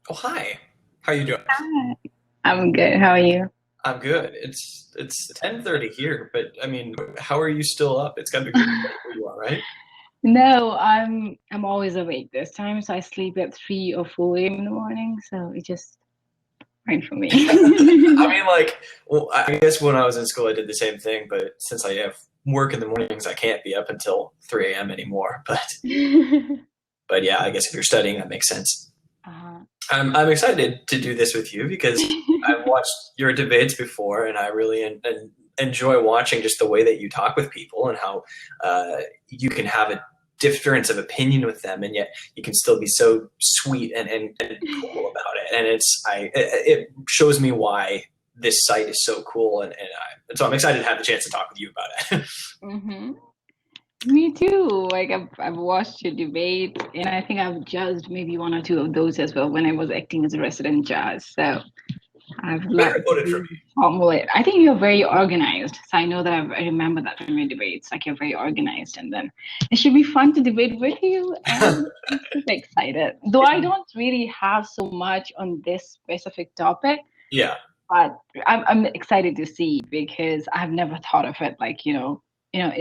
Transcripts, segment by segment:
Oh, hi. How you doing? Hi. I'm good. How are you? I'm good. It's 10:30 here, but I mean, how are you still up? It's got to be really late where you are, right? No, I'm always awake this time, so I sleep at 3 or 4 a.m. in the morning, so it's just fine for I me. mean, like, well, I guess when I was in school, I did the same thing, but since I have work in the mornings, I can't be up until 3 a.m. anymore. But yeah, I guess if you're studying, that makes sense. uh, I'm excited to do this with you because I've watched your debates before, and I really enjoy watching just the way that you talk with people and how you can have a difference of opinion with them, and yet you can still be so sweet and cool about it. And it shows me why this site is so cool, and so I'm excited to have the chance to talk with you about it. hmm Me too. Like I've watched your debate, and I think I've judged maybe one or two of those as well when I was acting as a resident judge. So I've Better liked voted for to me. formulate. I think you're very organized. So I know that I remember that from your debates. Like you're very organized, and then it should be fun to debate with you. And I'm super excited. Though I don't really have so much on this specific topic, Yeah. but I'm excited to see because I've never thought of it like in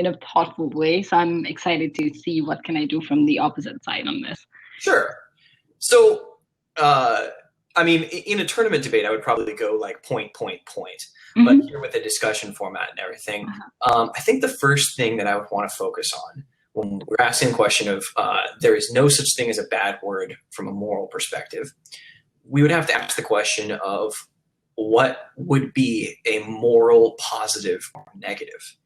a thoughtful way. So I'm excited to see what can I do from the opposite side on this. Sure. So, uh, I mean, in a tournament debate, I would probably go like point, point, point. But hmm here with the discussion format and everything, I think the first thing that I would want to focus on when we're asking the question of there is no such thing as a bad word from a moral perspective, we would have to ask the question of what would be a moral positive or negative.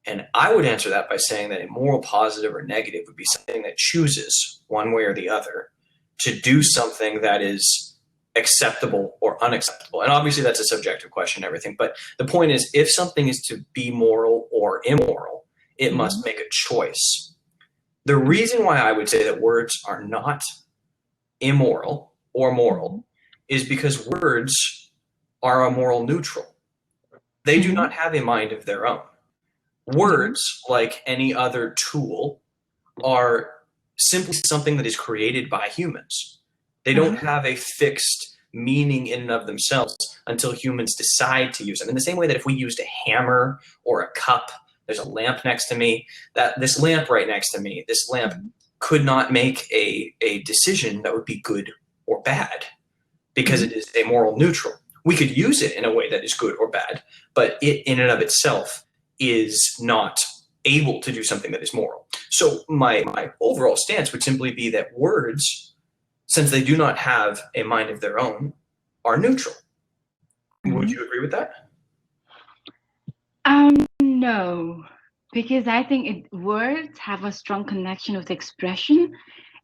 And I would answer that by saying that a moral positive or negative would be something that chooses one way or the other to do something that is acceptable or unacceptable. And obviously that's a subjective question and everything. But the point is, if something is to be moral or immoral, it must hmm make a choice. The reason why I would say that words are not immoral or hmm moral is because words are a moral neutral. They do hmm not have a mind of their own. hmm Words, like any other tool, are simply something that is created by humans. They don't hmm have a fixed meaning in and of themselves until humans decide to use them. In the same way that if we used a hammer or a cup, there's a lamp next to me, that this lamp right next to me, this lamp could not make a decision that would be good or bad because hmm it is a moral neutral. We could use it in a way that is good or bad, but it in and of itself is not able to do something that is moral. So my overall stance would simply be that words, since they do not have a mind of their own, are neutral. Would hmm you agree with that? No, because I think words have a strong connection with expression,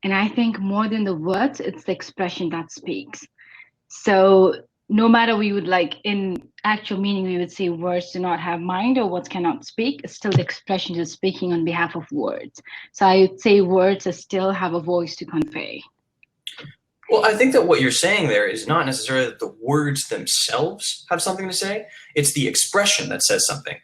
and I think more than the words, it's the expression that speaks. So no matter we would like in actual meaning, we would say words do not have mind or words cannot speak. It's still the expression is speaking on behalf of words. So I would say words still have a voice to convey. Well, I think that what you're saying there is not necessarily that the words themselves have something to say. It's the expression that says something.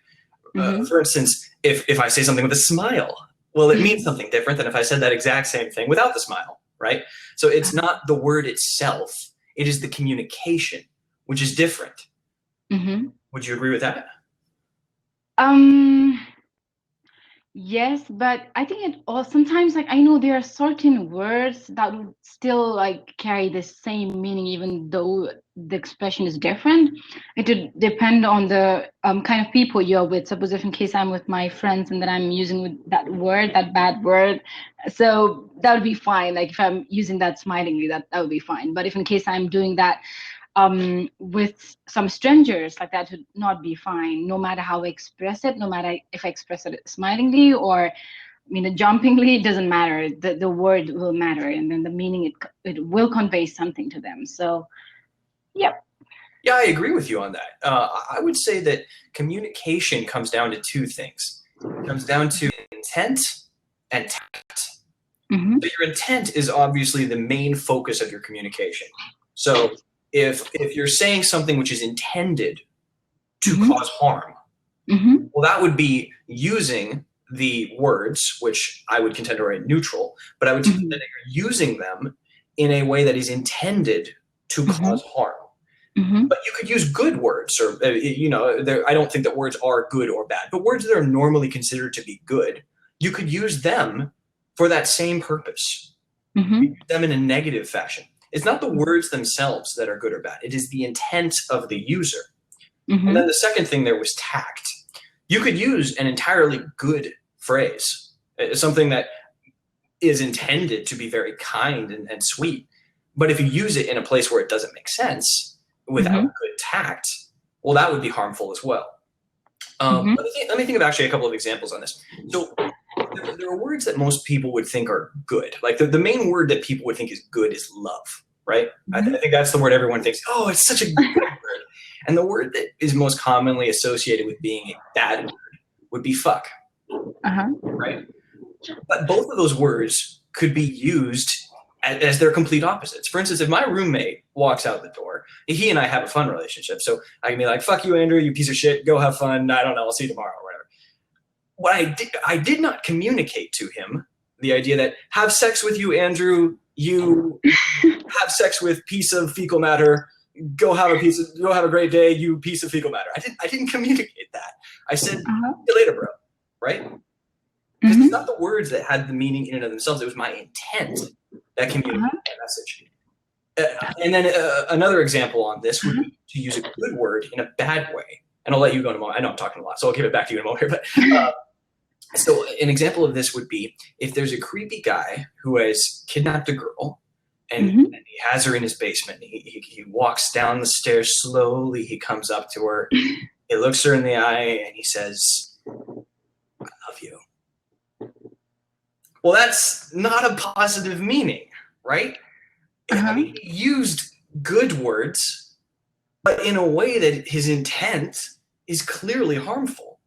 hmm For instance, if I say something with a smile, well, it means something different than if I said that exact same thing without the smile, right? So it's not the word itself, it is the communication, which is different. hmm Would you agree with that? Um, Yes, but I think it all sometimes like I know there are certain words that would still like carry the same meaning even though the expression is different. It would depend on the kind of people you're with. Suppose if in case I'm with my friends and then I'm using with that word, that bad word, so that would be fine. Like if I'm using that smilingly, that would be fine. But if in case I'm doing that with some strangers, like that would not be fine, no matter how I express it, no matter if I express it smilingly or jumpingly, it doesn't matter. The word will matter, and then the meaning it will convey something to them. So, yep. Yeah, I agree with you on that. I would say that communication comes down to two things. It comes down to intent and tact. Mm-hmm. So your intent is obviously the main focus of your communication. So if you're saying something which is intended to Mm-hmm. cause harm, Mm-hmm. well, that would be using the words, which I would contend are neutral, but I would contend Mm-hmm. that you're using them in a way that is intended to cause harm. But you could use good words, or I don't think that words are good or bad, but words that are normally considered to be good, you could use them for that same purpose. Use them in a negative fashion. It's not the words themselves that are good or bad. It is the intent of the user. And then the second thing there was tact. You could use an entirely good phrase, something that is intended to be very kind and sweet. But if you use it in a place where it doesn't make sense without good tact, well, that would be harmful as well. Let me think of actually a couple of examples on this. So there are words that most people would think are good. Like the main word that people would think is good is love, right? I think that's the word everyone thinks, oh, it's such a good word. And the word that is most commonly associated with being a bad word would be fuck, right? But both of those words could be used as their complete opposites. For instance, if my roommate walks out the door, he and I have a fun relationship. So I can be like, fuck you, Andrew, you piece of shit, go have fun. I don't know, I'll see you tomorrow or whatever. What I did not communicate to him the idea that have sex with you, Andrew, you have sex with piece of fecal matter, go have a great day, you piece of fecal matter. I didn't communicate that. I said, see you later, bro, right? Because it's not the words that had the meaning in and of themselves. It was my intent that communicated that message. And then another example on this would be to use a good word in a bad way. And I'll let you go in a moment. I know I'm talking a lot, so I'll give it back to you in a moment. But so an example of this would be if there's a creepy guy who has kidnapped a girl and he has her in his basement. He walks down the stairs slowly. He comes up to her. He looks her in the eye and he says, I love you. Well, that's not a positive meaning, right? I mean, he used good words, but in a way that his intent is clearly harmful.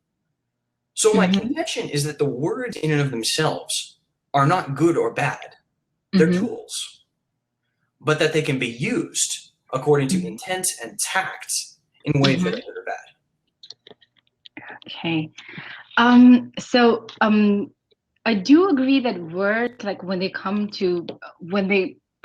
So my contention is that the words in and of themselves are not good or bad. They're tools, but that they can be used according to intent and tact in ways that are good or bad. Okay. I do agree that words, like when they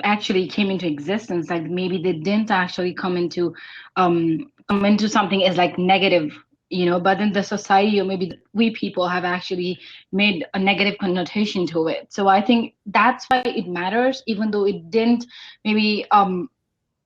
actually came into existence, like maybe they didn't actually come into something as like negative, but in the society or maybe we people have actually made a negative connotation to it. So I think that's why it matters, even though it didn't maybe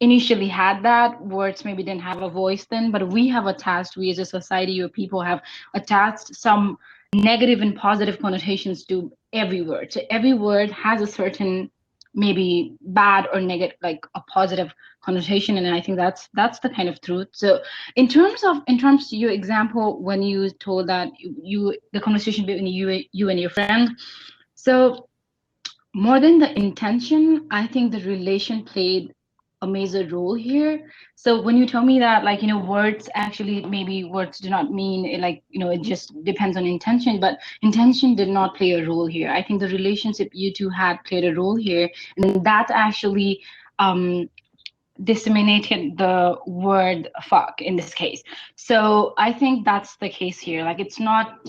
initially had that, words maybe didn't have a voice then, but we as a society or people have attached some negative and positive connotations to every word. So every word has a certain maybe bad or negative, like a positive connotation, and I think that's the kind of truth. So in terms of your example, when you told that the conversation between you and your friend, so more than the intention, I think the relation played a major role here. So when you tell me that, like, words actually, maybe words do not mean it, like, it just depends on intention, but intention did not play a role here. I think the relationship you two had played a role here, and that actually disseminated the word fuck in this case. So I think that's the case here. Like, it's not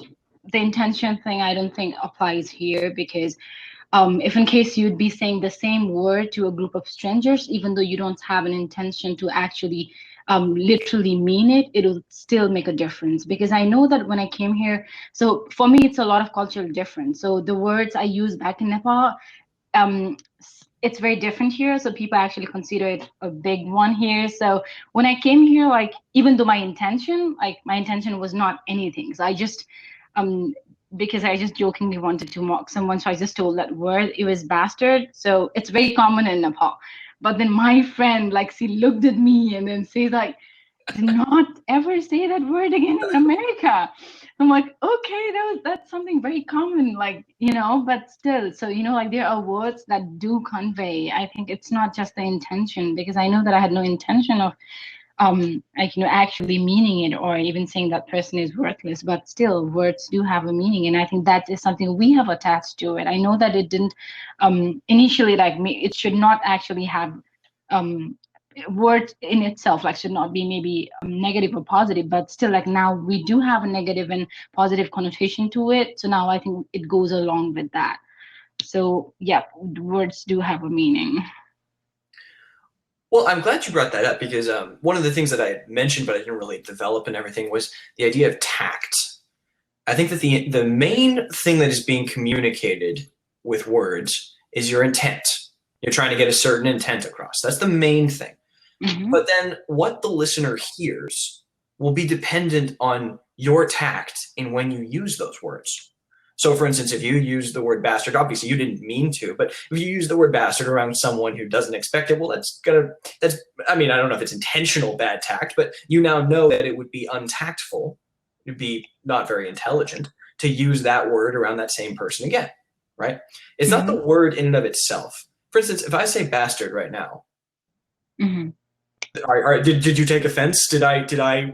the intention thing, I don't think applies here, because if in case you'd be saying the same word to a group of strangers, even though you don't have an intention to actually literally mean it, it'll still make a difference. Because I know that when I came here, so for me, it's a lot of cultural difference. So the words I use back in Nepal, it's very different here. So people actually consider it a big one here. So when I came here, like, even though my intention was not anything. So I just, because I just jokingly wanted to mock someone, so I just told that word. It was bastard. So it's very common in Nepal. But then my friend, like, she looked at me and then says, like, do not ever say that word again in America. I'm like, okay, that's something very common, like, but still. So, like, there are words that do convey. I think it's not just the intention, because I know that I had no intention of actually meaning it or even saying that person is worthless, but still words do have a meaning, and I think that is something we have attached to it. I know that it didn't initially, like, it should not actually have words in itself, like, should not be maybe negative or positive, but still, like, now we do have a negative and positive connotation to it, so now I think it goes along with that. So yeah, words do have a meaning. Well, I'm glad you brought that up because one of the things that I mentioned, but I didn't really develop and everything, was the idea of tact. I think that the main thing that is being communicated with words is your intent. You're trying to get a certain intent across. That's the main thing. Mm-hmm. But then what the listener hears will be dependent on your tact in when you use those words. So, for instance, if you use the word bastard, obviously you didn't mean to, but if you use the word bastard around someone who doesn't expect it, well, I mean, I don't know if it's intentional bad tact, but you now know that it would be untactful, it'd be not very intelligent to use that word around that same person again, right? It's not Mm-hmm. the word in and of itself. For instance, if I say bastard right now, Mm-hmm. did you take offense? Did I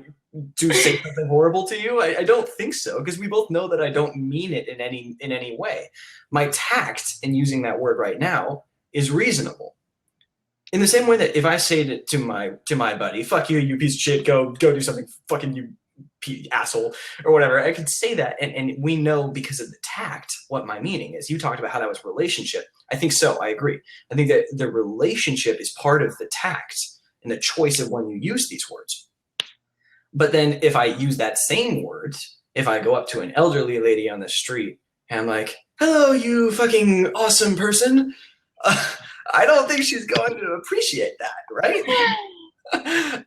do say something horrible to you? I don't think so, because we both know that I don't mean it in any way. My tact in using that word right now is reasonable. In the same way that if I say to my buddy, "Fuck you, you piece of shit, go do something, fucking you asshole," or whatever, I could say that, and we know because of the tact what my meaning is. You talked about how that was relationship. I think so. I agree. I think that the relationship is part of the tact and the choice of when you use these words. But then if I use that same word, if I go up to an elderly lady on the street and I'm like, "Hello, you fucking awesome person," I don't think she's going to appreciate that, right?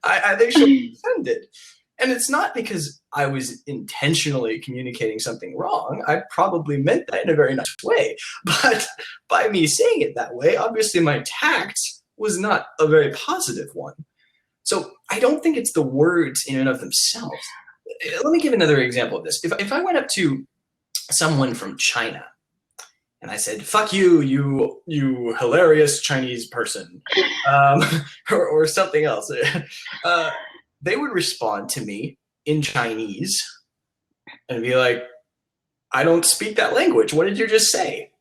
I think she'll be offended. And it's not because I was intentionally communicating something wrong. I probably meant that in a very nice way. But by me saying it that way, obviously my tact was not a very positive one. So I don't think it's the words in and of themselves. Let me give another example of this. If I went up to someone from China and I said, "Fuck you, you hilarious Chinese person," um, or something else, uh, they would respond to me in Chinese and be like, "I don't speak that language. What did you just say?"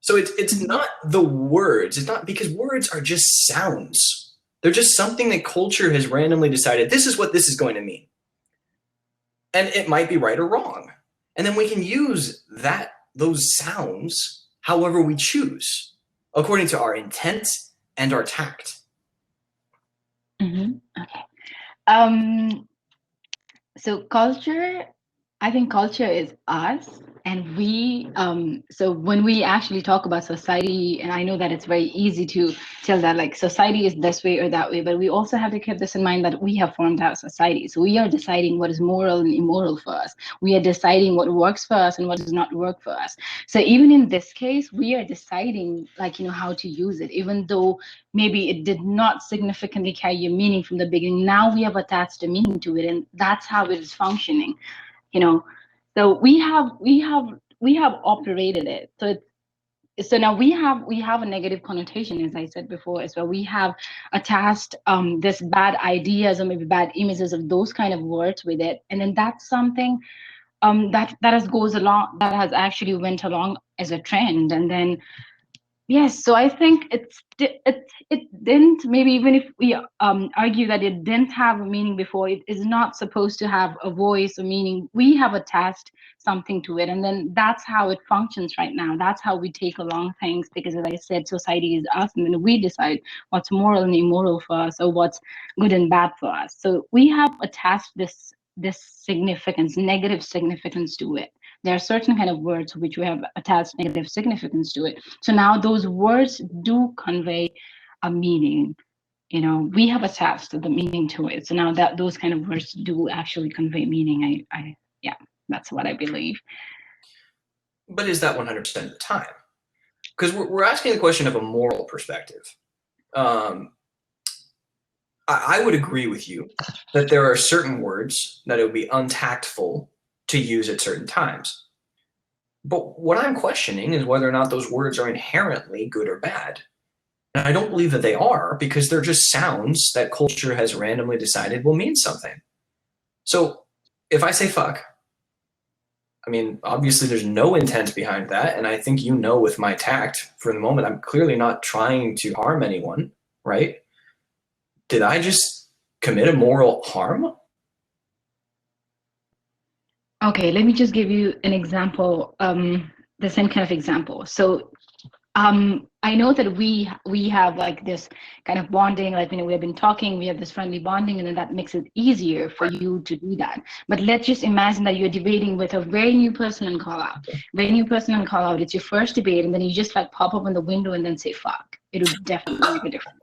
So it's not the words. It's not, because words are just sounds. They're just something that culture has randomly decided this is what this is going to mean. And it might be right or wrong. And then we can use those sounds however we choose, according to our intent and our tact. Mm-hmm. Okay. So culture, I think culture is us, and we. So when we actually talk about society, and I know that it's very easy to tell that like society is this way or that way, but we also have to keep this in mind that we have formed our society. So we are deciding what is moral and immoral for us. We are deciding what works for us and what does not work for us. So even in this case, we are deciding like how to use it, even though maybe it did not significantly carry a meaning from the beginning. Now we have attached a meaning to it, and that's how it is functioning. So we have operated it. So now we have a negative connotation, as I said before, as well. We have attached this bad ideas or maybe bad images of those kind of words with it, and then that's something that has actually went along as a trend, and then yes, so I think it didn't, maybe even if we argue that it didn't have a meaning before, it is not supposed to have a voice or meaning. We have attached something to it, and then that's how it functions right now. That's how we take along things, because as I said, society is us, and then we decide what's moral and immoral for us, or what's good and bad for us. So we have attached this significance, negative significance to it. There are certain kind of words which we have attached negative significance to it. So now those words do convey a meaning. We have attached the meaning to it. So now that those kind of words do actually convey meaning. Yeah, that's what I believe. But is that 100% of the time? Because we're asking the question of a moral perspective. I would agree with you that there are certain words that it would be untactful to use at certain times. But what I'm questioning is whether or not those words are inherently good or bad. And I don't believe that they are, because they're just sounds that culture has randomly decided will mean something. So if I say fuck, I mean, obviously there's no intent behind that. And I think with my tact for the moment, I'm clearly not trying to harm anyone, right? Did I just commit a moral harm? Okay, let me just give you an example, the same kind of example. So I know that we have like this kind of bonding, like, we have been talking, we have this friendly bonding, and then that makes it easier for you to do that. But let's just imagine that you're debating with a very new person in QallOut. Very new person in QallOut. It's your first debate, and then you just like pop up in the window and then say fuck. It would definitely make a difference.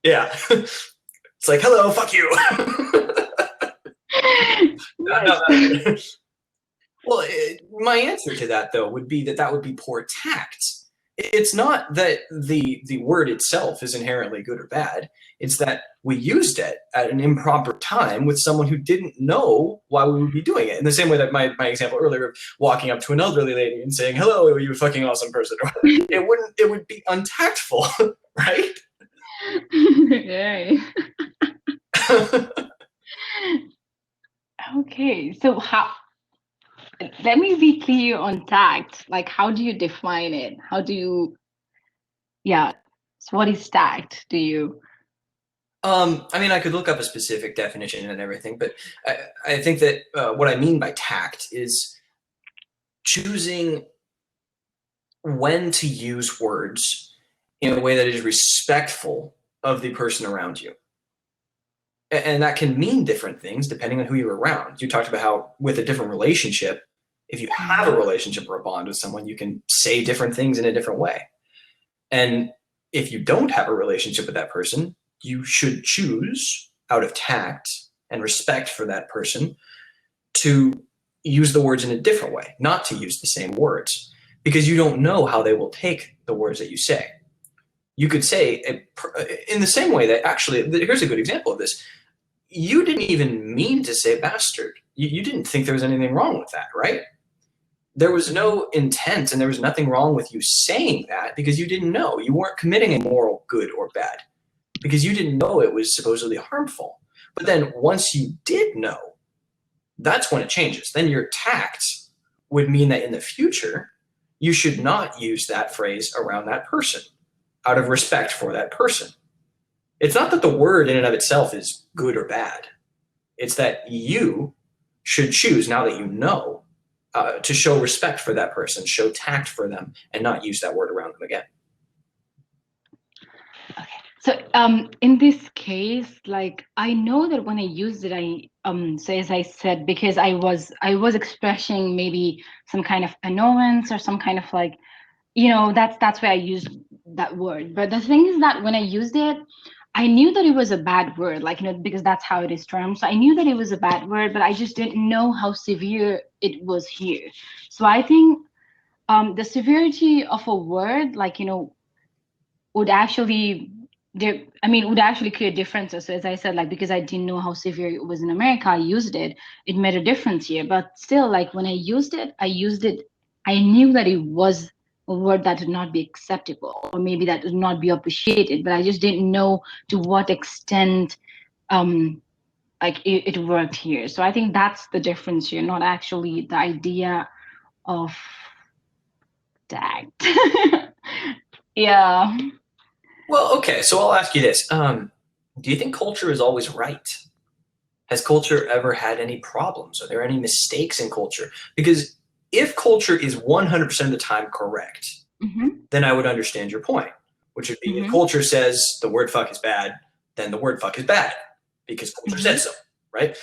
Yeah. It's like, hello, fuck you. No. Well, my answer to that, though, would be that would be poor tact. It's not that the word itself is inherently good or bad. It's that we used it at an improper time with someone who didn't know why we would be doing it. In the same way that my example earlier of walking up to an elderly lady and saying, hello, you fucking awesome person. It would be untactful, right? Yay. Okay, so let me be clear on tact. Like, how do you define it? How do you, yeah. So what is tact? Do you? I mean, I could look up a specific definition and everything, but I think that what I mean by tact is choosing when to use words in a way that is respectful of the person around you. And that can mean different things depending on who you're around. You talked about how with a different relationship, if you have a relationship or a bond with someone, you can say different things in a different way. And if you don't have a relationship with that person, you should choose out of tact and respect for that person to use the words in a different way, not to use the same words, because you don't know how they will take the words that you say. You could say, in the same way that actually, here's a good example of this. You didn't even mean to say bastard. You didn't think there was anything wrong with that, right? There was no intent and there was nothing wrong with you saying that because you didn't know. You weren't committing a moral good or bad because you didn't know it was supposedly harmful. But then once you did know, that's when it changes. Then your tact would mean that in the future, you should not use that phrase around that person out of respect for that person. It's not that the word in and of itself is good or bad. It's that you should choose, now that you know, to show respect for that person, show tact for them, and not use that word around them again. Okay. So in this case, like, I know that when I used it, so as I said, because I was expressing maybe some kind of annoyance or some kind of like, that's where I used that word. But the thing is that when I used it, I knew that it was a bad word, like, because that's how it is termed. So I knew that it was a bad word, but I just didn't know how severe it was here. So I think the severity of a word, like, would actually, would actually create differences. So as I said, like, because I didn't know how severe it was in America, I used it. It made a difference here. But still, like, when I used it, I knew that it was a word that would not be acceptable, or maybe that would not be appreciated, but I just didn't know to what extent like it worked here. So I think that's the difference here, not actually the idea of tact. Yeah. Well, okay, so I'll ask you this. Do you think culture is always right? Has culture ever had any problems? Are there any mistakes in culture? Because if culture is 100% of the time correct, then I would understand your point, which would be if culture says the word fuck is bad, then the word fuck is bad because culture said so, right?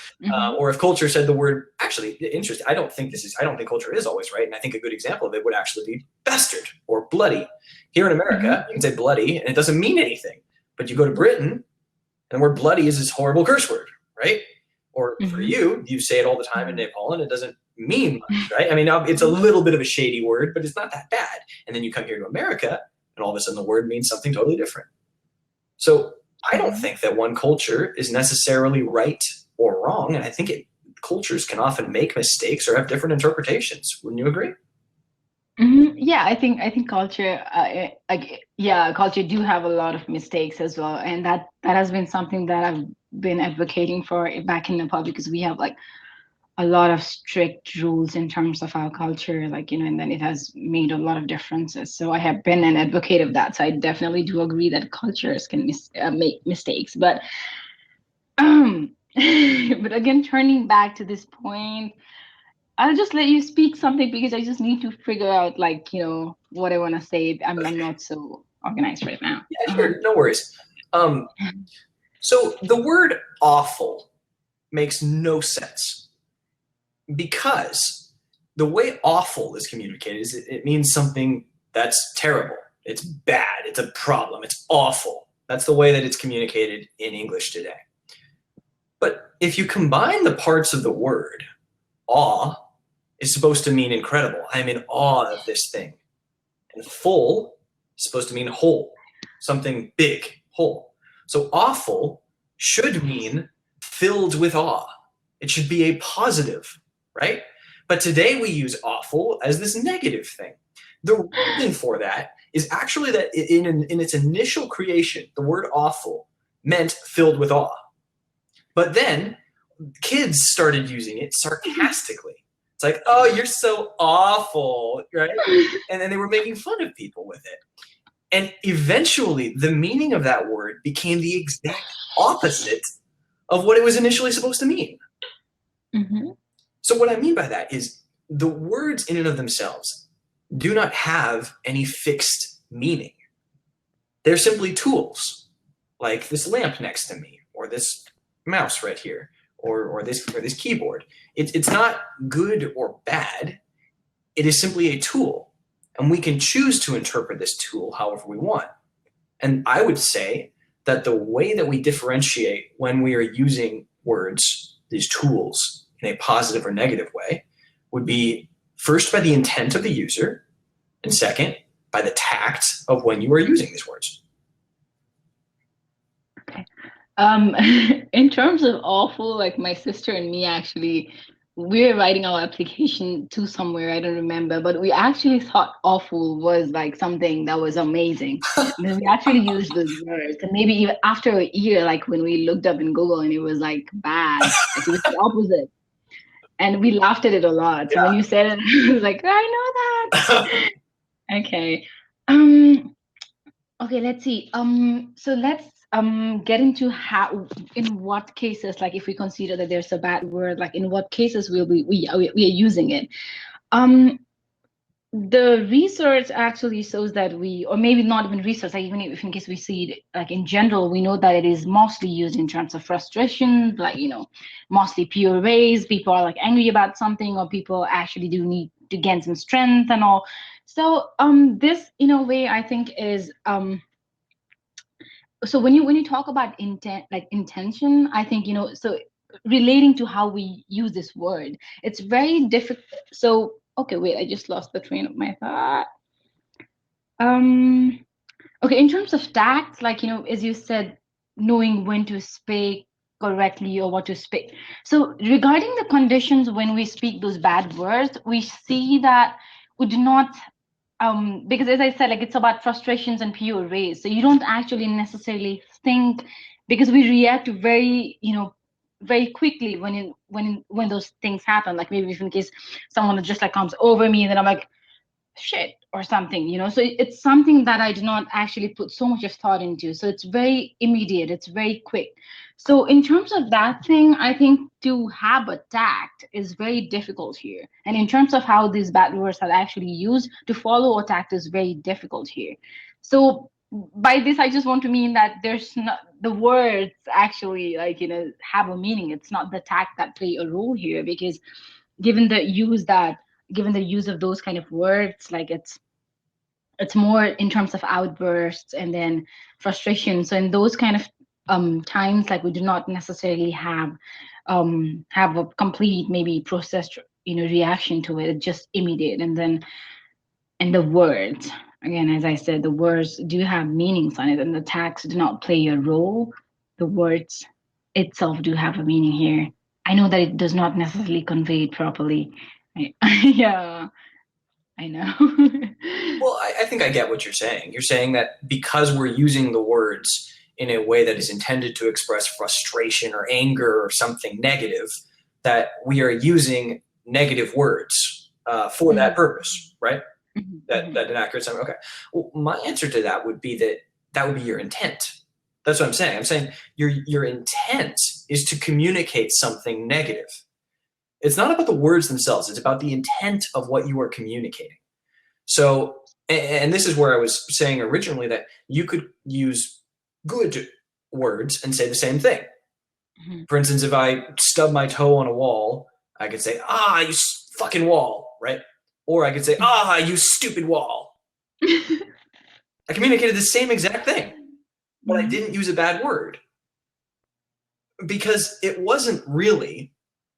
Or if culture said the word, actually, interesting, I don't think culture is always right. And I think a good example of it would actually be bastard or bloody. Here in America, you can say bloody and it doesn't mean anything. But you go to Britain and the word bloody is this horrible curse word, right? Or for you say it all the time in Nepal and it doesn't mean much, right? I mean, it's a little bit of a shady word, but it's not that bad. And then you come here to America and all of a sudden the word means something totally different. So I don't think that one culture is necessarily right or wrong. And I think cultures can often make mistakes or have different interpretations. Wouldn't you agree? Yeah, I think culture, culture do have a lot of mistakes as well, and that has been something that I've been advocating for back in Nepal, because we have like a lot of strict rules in terms of our culture, like, and then it has made a lot of differences. So I have been an advocate of that. So I definitely do agree that cultures can make mistakes, but but again, turning back to this point, I'll just let you speak something because I just need to figure out, like, what I want to say. I'm not so organized right now. Yeah, sure, no worries. So the word awful makes no sense because the way awful is communicated is it means something that's terrible. It's bad. It's a problem. It's awful. That's the way that it's communicated in English today. But if you combine the parts of the word, awe is supposed to mean incredible. I'm in awe of this thing. And full is supposed to mean whole, something big, whole. So awful should mean filled with awe. It should be a positive, right? But today we use awful as this negative thing. The reason for that is actually that in its initial creation, the word awful meant filled with awe. But then kids started using it sarcastically. It's like, oh, you're so awful, right? And then they were making fun of people with it. And eventually, the meaning of that word became the exact opposite of what it was initially supposed to mean. Mm-hmm. So what I mean by that is the words in and of themselves do not have any fixed meaning. They're simply tools, like this lamp next to me, or this mouse right here, or this keyboard. It's not good or bad. It is simply a tool, and we can choose to interpret this tool however we want. And I would say that the way that we differentiate when we are using words, these tools, in a positive or negative way, would be first by the intent of the user, and second, by the tact of when you are using these words. Okay. In terms of awful, like my sister and me actually, we're writing our application to somewhere, I don't remember, but we actually thought awful was like something that was amazing. And then we actually used those words. And maybe even after a year, like when we looked up in Google and it was like bad, like it was the opposite. And we laughed at it a lot. So when you said it, I was like, I know that. Okay. Okay, let's see. So let's get into how, in what cases, like if we consider that there's a bad word, like in what cases we are using it. The research actually shows that or maybe not even research, like even if in case we see it like in general, we know that it is mostly used in terms of frustration, like, mostly pure rage. People are like angry about something, or people actually do need to gain some strength and all. So this in a way I think is so when you talk about intent, like intention, I think so relating to how we use this word, it's very difficult. So okay, wait, I just lost the train of my thought. Okay, in terms of tact, like as you said, knowing when to speak correctly or what to speak. So regarding the conditions when we speak those bad words, we see that we do not because as I said, like it's about frustrations and pure rage. So you don't actually necessarily think, because we react very, very quickly when those things happen. Like maybe if in case someone just like comes over me and then I'm like, shit or something, so it's something that I do not actually put so much of thought into. So it's very immediate, it's very quick. So in terms of that thing, I think to have a tact is very difficult here. And in terms of how these bad words are actually used, to follow a tact is very difficult here. So by this I just want to mean that there's not, the words actually like have a meaning. It's not the tact that play a role here, because given the use of those kind of words, like it's more in terms of outbursts and then frustration. So in those kind of times, like we do not necessarily have a complete maybe processed reaction to it. It's just immediate. And the words, again, as I said, the words do have meanings on it, and the tags do not play a role. The words itself do have a meaning here. I know that it does not necessarily convey it properly. Yeah, I know. Well, I think I get what you're saying. You're saying that because we're using the words in a way that is intended to express frustration or anger or something negative, that we are using negative words for that purpose, right? That an accurate summary. Okay. Well, my answer to that would be that would be your intent. That's what I'm saying. I'm saying your intent is to communicate something negative. It's not about the words themselves. It's about the intent of what you are communicating. So And this is where I was saying originally that you could use good words and say the same thing. Mm-hmm. For instance, if I stub my toe on a wall, I could say, ah, you fucking wall, right? Or I could say, ah, you stupid wall. I communicated the same exact thing, but I didn't use a bad word because it wasn't really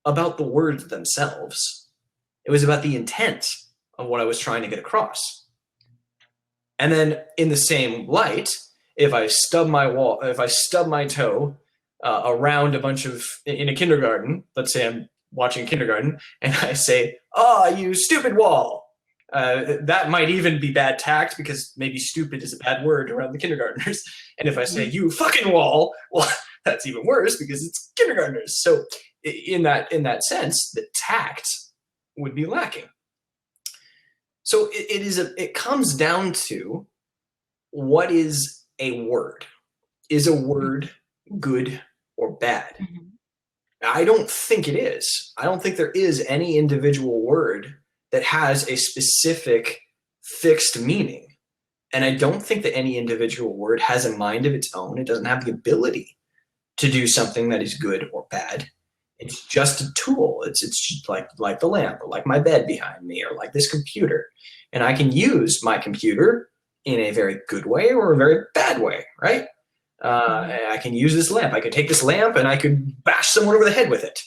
about the words themselves. It was about the intent of what I was trying to get across. And then in the same light, if I stub my toe around a bunch of in a kindergarten, let's say I'm watching kindergarten, and I say, "Ah, you stupid wall." That might even be bad tact because maybe "stupid" is a bad word around the kindergartners. And if I say "you fucking wall," well, that's even worse because it's kindergartners. So in that sense, the tact would be lacking. So it comes down to what is a word? Is a word good or bad? Mm-hmm. I don't think it is. I don't think there is any individual word that has a specific fixed meaning. And I don't think that any individual word has a mind of its own. It doesn't have the ability to do something that is good or bad. It's just a tool. It's just like the lamp, or like my bed behind me, or like this computer. And I can use my computer in a very good way or a very bad way, right? I can use this lamp. I could take this lamp and I could bash someone over the head with it.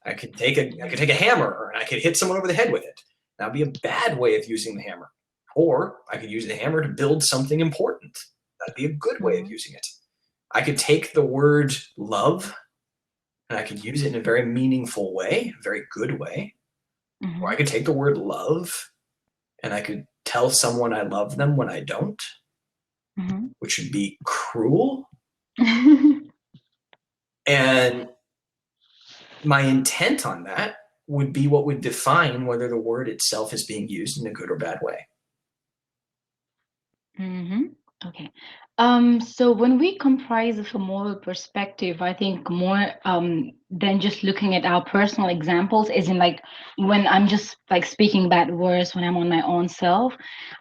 I could take a hammer and I could hit someone over the head with it. That would be a bad way of using the hammer. Or I could use the hammer to build something important. That'd be a good way of using it. I could take the word love and I could use it in a very meaningful way, a very good way. Mm-hmm. Or I could take the word love and I could tell someone I love them when I don't, Mm-hmm. which would be cruel. And my intent on that would be what would define whether the word itself is being used in a good or bad way. Mm-hmm. Okay. So when we comprise of a moral perspective, I think more than just looking at our personal examples, is in like when I'm just like speaking bad words when I'm on my own self,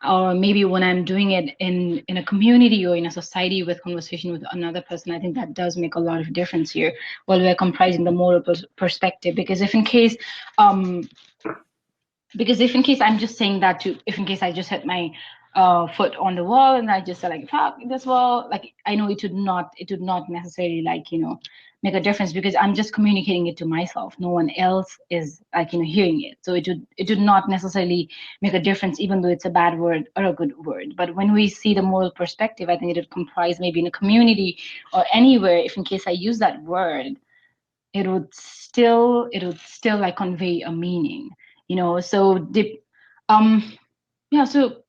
or maybe when I'm doing it in a community or in a society with conversation with another person. I think that does make a lot of difference here while we're comprising the moral perspective. Because if in case I'm just saying that to, if in case I just hit my foot on the wall and I just say like fuck this wall, like I know it would not necessarily like make a difference because I'm just communicating it to myself. No one else is like hearing it, so it would not necessarily make a difference even though it's a bad word or a good word. But when we see the moral perspective, I think it would comprise maybe in a community or anywhere. If in case I use that word, it would still like convey a meaning, so yeah, so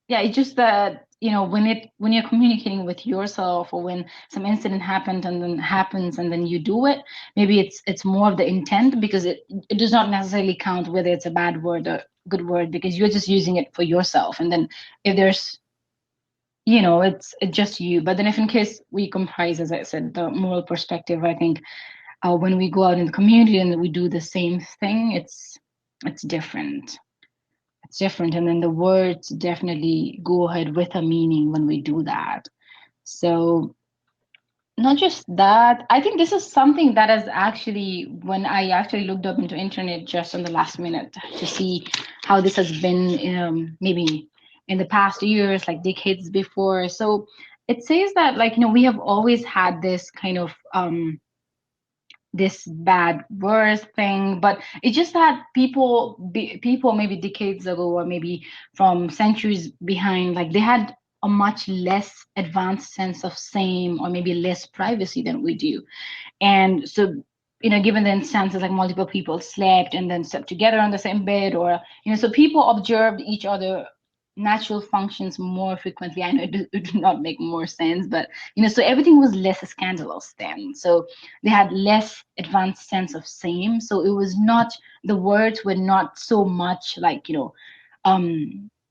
yeah, it's just that when you're communicating with yourself, or when some incident happens and then you do it, maybe it's more of the intent, because it does not necessarily count whether it's a bad word or good word, because you're just using it for yourself. And then if there's it's just you. But then if in case we comprise, as I said, the moral perspective, I think when we go out in the community and we do the same thing, it's different. It's different, and then the words definitely go ahead with a meaning when we do that. So not just that, I think this is something that is actually, when I actually looked up into internet just on the last minute to see how this has been, maybe in the past years, like decades before. So it says that, like, we have always had this kind of this bad worse thing, but it's just that people maybe decades ago, or maybe from centuries behind, like they had a much less advanced sense of shame, or maybe less privacy than we do. And so, given the instances like multiple people slept and then slept together on the same bed, or so people observed each other natural functions more frequently. I know it did not make more sense, but so everything was less scandalous then. So they had less advanced sense of shame. So it was not, the words were not so much like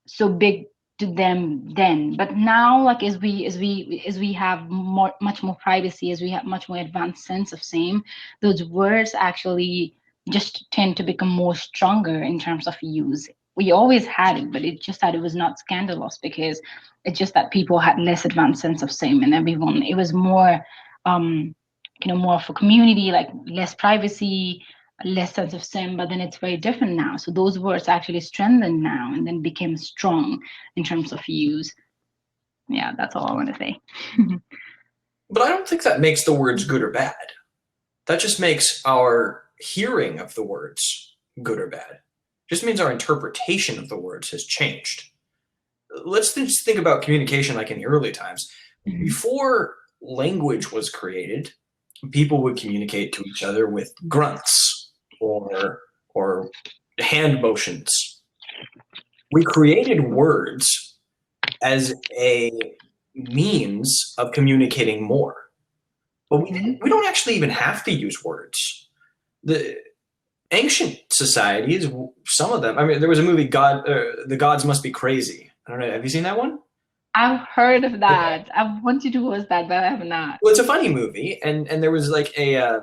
so big to them then. But now, like as we have much more privacy, as we have much more advanced sense of shame, those words actually just tend to become more stronger in terms of use. we always had it, but it just that it was not scandalous because it's just that people had less advanced sense of shame, and everyone, it was more more for community, like less privacy, less sense of shame. But then it's very different now, so those words actually strengthened now and then became strong in terms of use. Yeah, that's all I want to say. But I don't think that makes the words good or bad. That just makes our hearing of the words good or bad. It just means our interpretation of the words has changed. Let's just think about communication like in the early times. Before language was created, people would communicate to each other with grunts or hand motions. We created words as a means of communicating more. But we don't actually even have to use words. The ancient societies, some of them, I mean, there was a movie, The Gods Must Be Crazy. I don't know, have you seen that one? I've heard of that. I wanted to watch that, but I have not. Well, it's a funny movie, and there was like a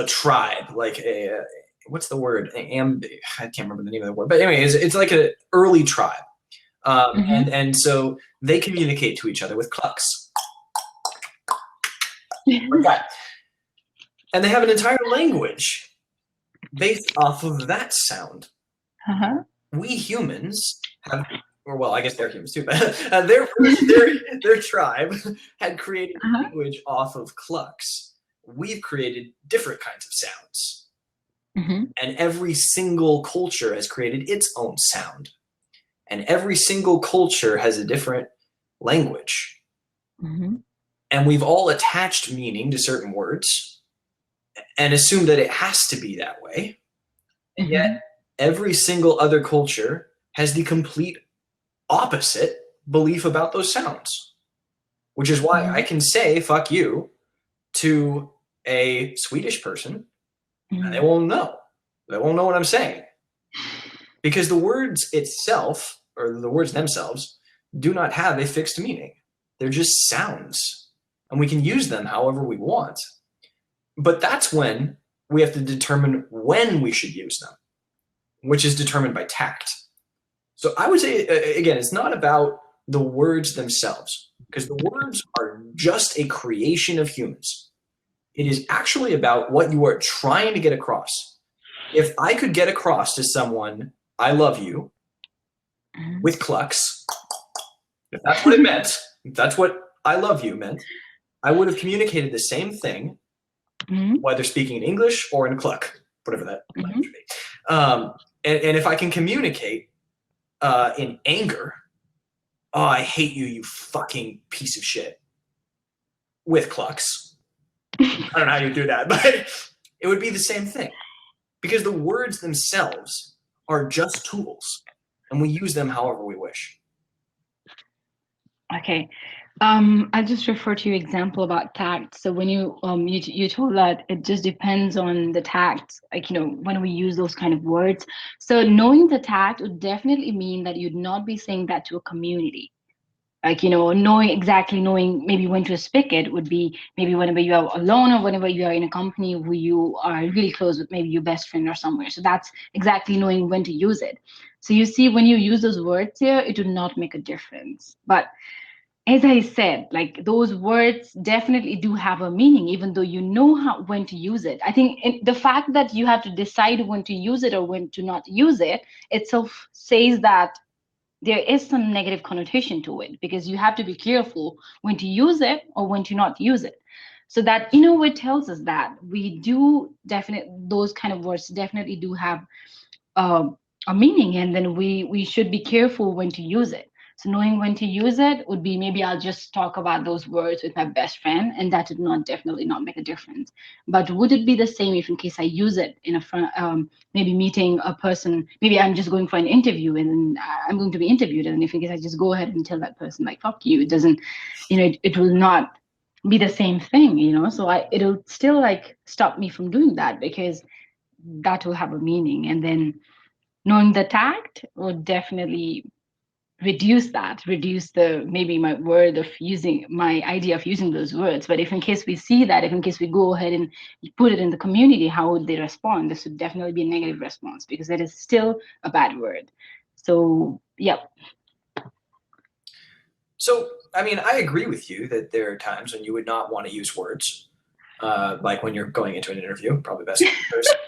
tribe, like a what's the word? I can't remember the name of the word, but anyway, it's like an early tribe, and so they communicate to each other with clucks. Like that. And they have an entire language based off of that sound. We humans have, or well, I guess they're humans too, but their tribe had created a language off of clucks. We've created different kinds of sounds. And every single culture has created its own sound. And every single culture has a different language. And we've all attached meaning to certain words and assumed that it has to be that way. And yet every single other culture has the complete opposite belief about those sounds, which is why I can say fuck you to a Swedish person and they won't know. They won't know what I'm saying. Because the words itself, or the words themselves, do not have a fixed meaning. They're just sounds. And we can use them however we want. But that's when we have to determine when we should use them, which is determined by tact. So I would say, again, it's not about the words themselves, because the words are just a creation of humans. It is actually about what you are trying to get across. If I could get across to someone, I love you, with clucks, if that's what it meant, if that's what I love you meant, I would have communicated the same thing, whether speaking in English or in cluck, whatever that language would be. And if I can communicate in anger, oh, I hate you, you fucking piece of shit, with clucks. I don't know how you do that, but it would be the same thing. Because the words themselves are just tools, and we use them however we wish. Okay. I'll just refer to your example about tact. So when you told that it just depends on the tact, like, when we use those kind of words. So knowing the tact would definitely mean that you'd not be saying that to a community. Like, knowing maybe when to speak it would be maybe whenever you are alone or whenever you are in a company where you are really close with maybe your best friend or somewhere. So that's exactly knowing when to use it. So you see, when you use those words here, it would not make a difference. But as I said, like, those words definitely do have a meaning, even though you know when to use it. I think the fact that you have to decide when to use it or when to not use it itself says that there is some negative connotation to it, because you have to be careful when to use it or when to not use it. So that, it tells us that we do those kind of words definitely do have a meaning, and then we should be careful when to use it. So knowing when to use it would be, maybe I'll just talk about those words with my best friend, and that would definitely not make a difference. But would it be the same if in case I use it in a front, maybe meeting a person, maybe I'm just going for an interview and I'm going to be interviewed, and if in case I just go ahead and tell that person like fuck you, it doesn't, it will not be the same thing, so it'll still like stop me from doing that, because that will have a meaning. And then knowing the tact will definitely reduce maybe my word of using my idea of using those words. But if in case we see that, if in case we go ahead and put it in the community, how would they respond? This would definitely be a negative response, because it is still a bad word. So yeah. So, I mean, I agree with you that there are times when you would not want to use words, like when you're going into an interview, probably best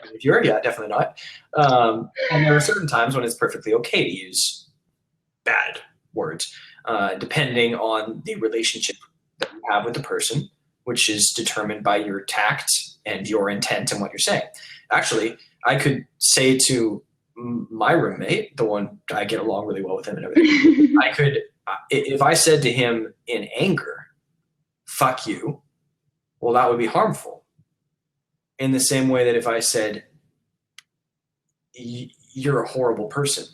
interviewer. Yeah, definitely not. And there are certain times when it's perfectly okay to use bad words, depending on the relationship that you have with the person, which is determined by your tact and your intent and what you're saying. Actually, I could say to my roommate, the one I get along really well with him and everything, I could, if I said to him in anger, fuck you, well, that would be harmful. In the same way that if I said, you're a horrible person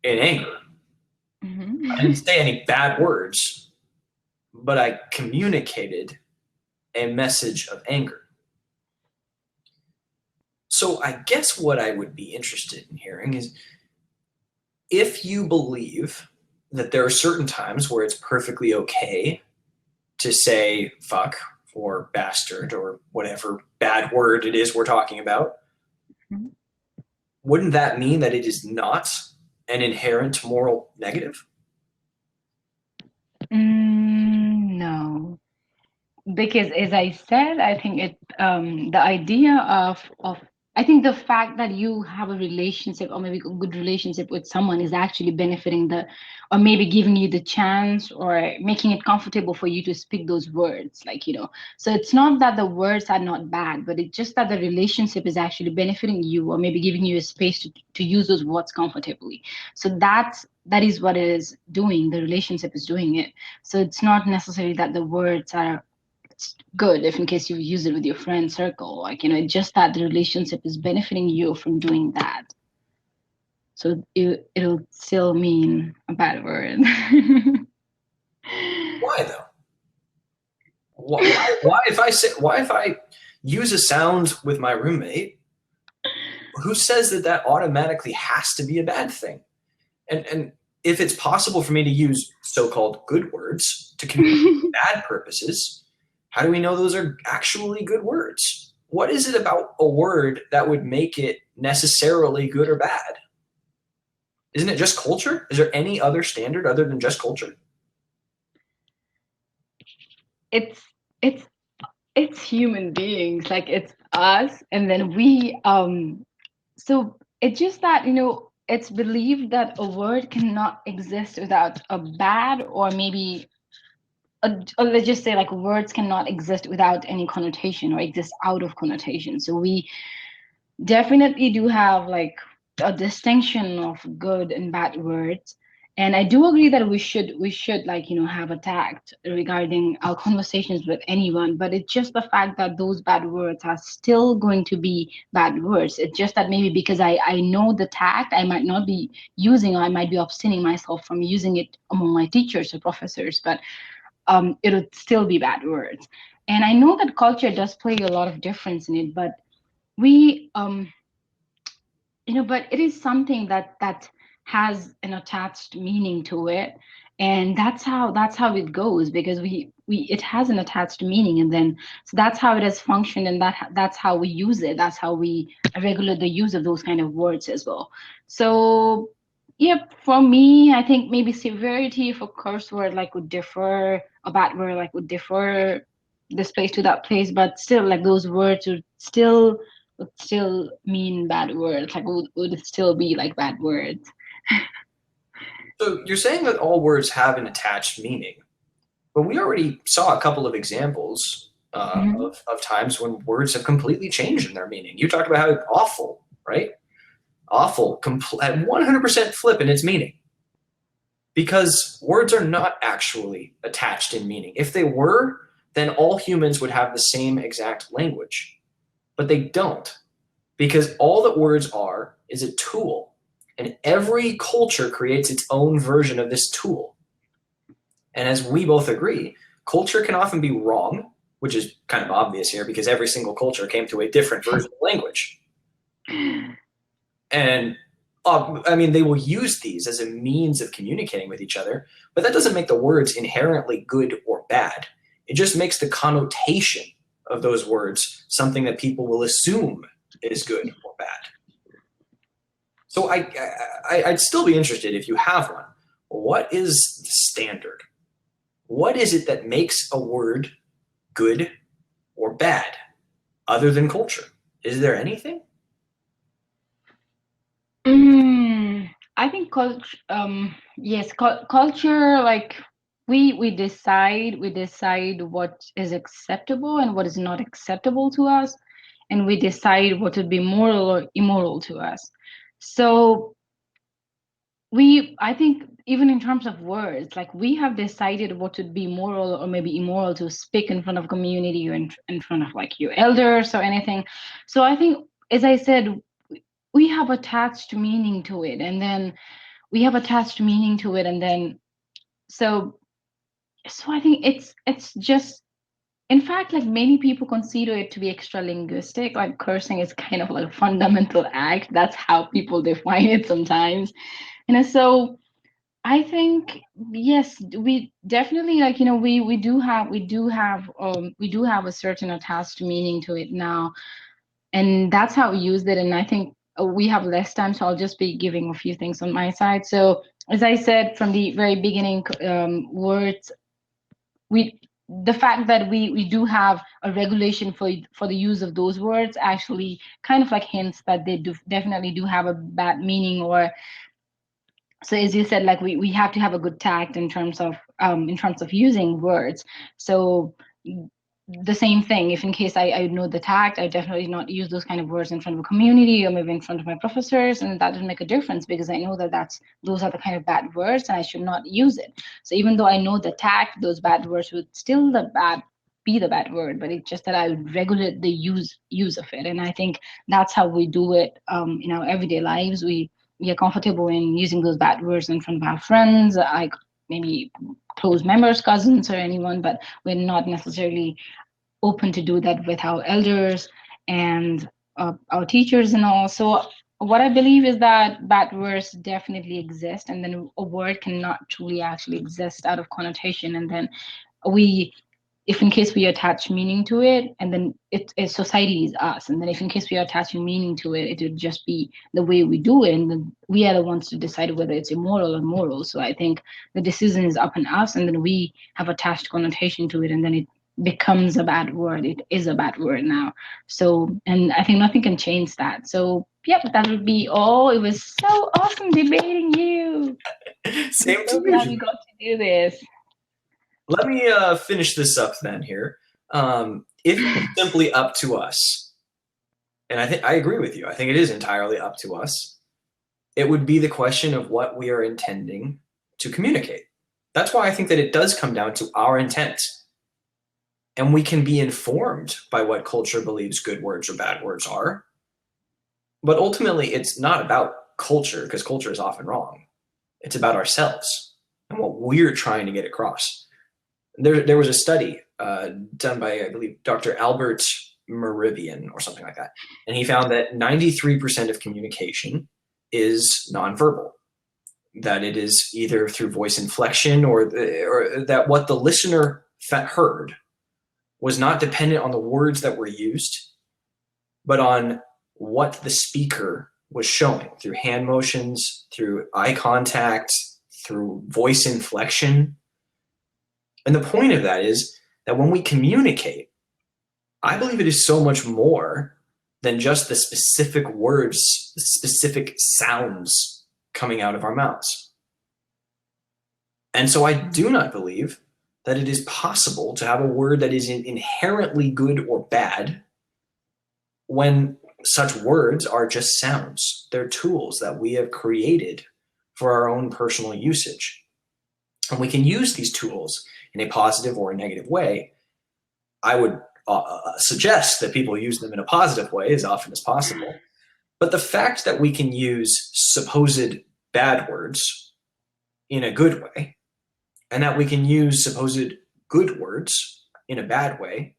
in anger, I didn't say any bad words, but I communicated a message of anger. So I guess what I would be interested in hearing is if you believe that there are certain times where it's perfectly okay to say fuck or bastard or whatever bad word it is we're talking about, wouldn't that mean that it is not an inherent moral negative? No, because as I said, I think the idea of I think the fact that you have a relationship or maybe a good relationship with someone is actually benefiting or maybe giving you the chance or making it comfortable for you to speak those words, like, so it's not that the words are not bad, but it's just that the relationship is actually benefiting you or maybe giving you a space to use those words comfortably. So that is what it is doing. The relationship is doing it. So it's not necessarily that the words are good if in case you use it with your friend circle, like, it's just that the relationship is benefiting you from doing that. So it'll still mean a bad word. Why though? Why if I use a sound with my roommate, who says that that automatically has to be a bad thing? And if it's possible for me to use so-called good words to communicate bad purposes, how do we know those are actually good words? What is it about a word that would make it necessarily good or bad? Isn't it just culture? Is there any other standard other than just culture? it's it's it's human beings, like it's us, and then we so it's just that, it's believed that a word cannot exist without a bad or maybe or let's just say like words cannot exist without any connotation or exist out of connotation. So we definitely do have like a distinction of good and bad words. And I do agree that we should like, have a tact regarding our conversations with anyone, but it's just the fact that those bad words are still going to be bad words. It's just that maybe because I know the tact, I might not be using, or I might be abstaining myself from using it among my teachers or professors, but it'll still be bad words. And I know that culture does play a lot of difference in it, but we but it is something that has an attached meaning to it, and that's how it goes, because we it has an attached meaning, and then so that's how it has functioned, and that's how we use it, that's how we regulate the use of those kind of words as well. So yep, for me, I think maybe severity of a curse word like would differ, a bad word like would differ this place to that place, but still like those words would still mean bad words, like would still be like bad words. So you're saying that all words have an attached meaning, but we already saw a couple of examples Mhm. of times when words have completely changed in their meaning. You talked about how awful, right? Awful, at 100% flip in its meaning, because words are not actually attached in meaning. If they were, then all humans would have the same exact language, but they don't, because all that words are is a tool, and every culture creates its own version of this tool. And as we both agree, culture can often be wrong, which is kind of obvious here because every single culture came to a different version of language. And I mean, they will use these as a means of communicating with each other, but that doesn't make the words inherently good or bad. It just makes the connotation of those words something that people will assume is good or bad. So I'd still be interested if you have one. What is the standard? What is it that makes a word good or bad other than culture? Is there anything? I think culture, yes, culture, like we decide what is acceptable and what is not acceptable to us, and we decide what would be moral or immoral to us. So I think even in terms of words, like we have decided what would be moral or maybe immoral to speak in front of community or in front of like your elders or anything. So I think, as I said, we have attached meaning to it, and then we have attached meaning to it, and then so so I think it's just, in fact, like many people consider it to be extra linguistic, like cursing is kind of like a fundamental act. That's how people define it sometimes. So I think yes, we definitely, like, we do have a certain attached meaning to it now, and that's how we used it. And I think we have less time, so I'll just be giving a few things on my side. So as I said from the very beginning, words, we the fact that we do have a regulation for the use of those words actually kind of like hints that they do definitely do have a bad meaning. Or so as you said, like we have to have a good tact in terms of using words. So the same thing, if in case I know the tact, I definitely not use those kind of words in front of a community or maybe in front of my professors, and that doesn't make a difference because I know that those are the kind of bad words and I should not use it. So even though I know the tact, those bad words would still be the bad word, but it's just that I would regulate the use of it. And I think that's how we do it in our everyday lives. We are comfortable in using those bad words in front of our friends, like maybe close members, cousins, or anyone, but we're not necessarily open to do that with our elders and our teachers and all. So what I believe is that bad words definitely exist, and then a word cannot truly actually exist out of connotation. And then we if in case we attach meaning to it, and then society is us, and then if in case we are attaching meaning to it, it would just be the way we do it, and then we are the ones to decide whether it's immoral or moral. So I think the decision is up on us, and then we have attached connotation to it, and then it becomes a bad word. It is a bad word now. So, and I think nothing can change that. So yep, that would be all. It was so awesome debating you. I'm Same to so glad we me. got to do this. Let me finish this up then here. If it's simply up to us, and I think I agree with you, I think it is entirely up to us, it would be the question of what we are intending to communicate. That's why I think that it does come down to our intent. And we can be informed by what culture believes good words or bad words are. But ultimately, it's not about culture, because culture is often wrong. It's about ourselves and what we're trying to get across. There was a study done by, I believe, Dr. Albert Merivian or something like that. And he found that 93% of communication is nonverbal, that it is either through voice inflection or that what the listener heard was not dependent on the words that were used, but on what the speaker was showing through hand motions, through eye contact, through voice inflection. And the point of that is that when we communicate, I believe it is so much more than just the specific words, the specific sounds coming out of our mouths. And so I do not believe that it is possible to have a word that is inherently good or bad when such words are just sounds. They're tools that we have created for our own personal usage. And we can use these tools in a positive or a negative way. I would suggest that people use them in a positive way as often as possible. But the fact that we can use supposed bad words in a good way, and that we can use supposed good words in a bad way,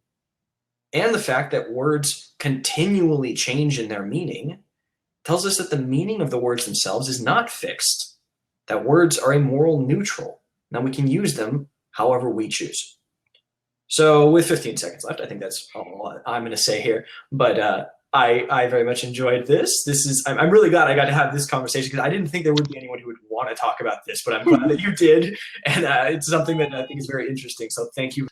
and the fact that words continually change in their meaning, tells us that the meaning of the words themselves is not fixed, that words are a moral neutral. Now we can use them however we choose. So with 15 seconds left, I think that's all I'm going to say here. But I very much enjoyed this. I'm really glad I got to have this conversation because I didn't think there would be anyone who would want to talk about this, but I'm glad that you did. And it's something that I think is very interesting. So thank you.